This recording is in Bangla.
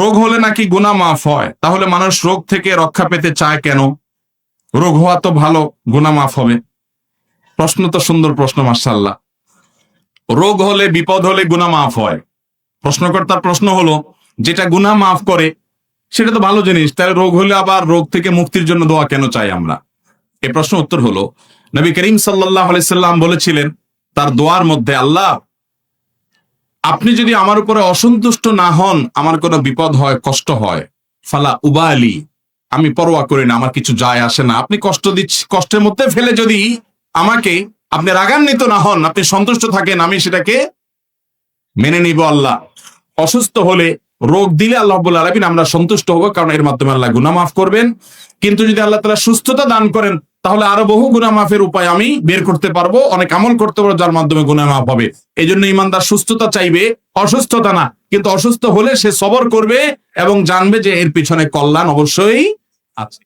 রোগ হলে নাকি গুনাহ মাফ হয়, তাহলে মানুষ রোগ থেকে রক্ষা পেতে চায় কেন? রোগ হওয়া তো ভালো, গুনাহ মাফ হবে। প্রশ্ন তো সুন্দর প্রশ্ন, মাশাআল্লাহ। রোগ হলে, বিপদ হলে গুনাহ মাফ হয়। প্রশ্নকর্তার প্রশ্ন হলো, যেটা গুনাহ মাফ করে সেটা তো ভালো জিনিস, তাহলে রোগ হলে আবার রোগ থেকে মুক্তির জন্য দোয়া কেন চাই আমরা? এই প্রশ্ন উত্তর হলো, নবী করিম সাল্লাল্লাহু আলাইহি সাল্লাম বলেছিলেন তার দোয়ার মধ্যে, আল্লাহ আপনি যদি আমার উপরে অসন্তুষ্ট না হন, আমার কোনো বিপদ হয়, কষ্ট হয়, ফালা উবালি, আমি পরোয়া করি না, আমার কিছু যায় আসে না। আপনি কষ্ট দিচ্ছি, কষ্টের মধ্যে ফেলে যদি আমাকে আপনি রাগান্বিত না হন, আপনি সন্তুষ্ট থাকেন, আমি সেটাকে মেনে নিব। আল্লাহ অসুস্থ হলে, রোগ দিলে আল্লাহ রাব্বুল আলামিন আমরা সন্তুষ্ট হব, কারণ এর মাধ্যমে আল্লাহ গুনাহ মাফ করবেন। কিন্তু যদি আল্লাহ তাআলা সুস্থতা দান করেন, তাহলে আরো বহু গুনাহ মাফের উপায় আমি বের করতে পারবো, অনেক আমল করতে পারবো যার মাধ্যমে গুনাহ মাফ হবে। এই জন্য ইমানদার সুস্থতা চাইবে, অসুস্থতা না। কিন্তু অসুস্থ হলে সে সবর করবে এবং জানবে যে এর পিছনে কল্যাণ অবশ্যই আছে।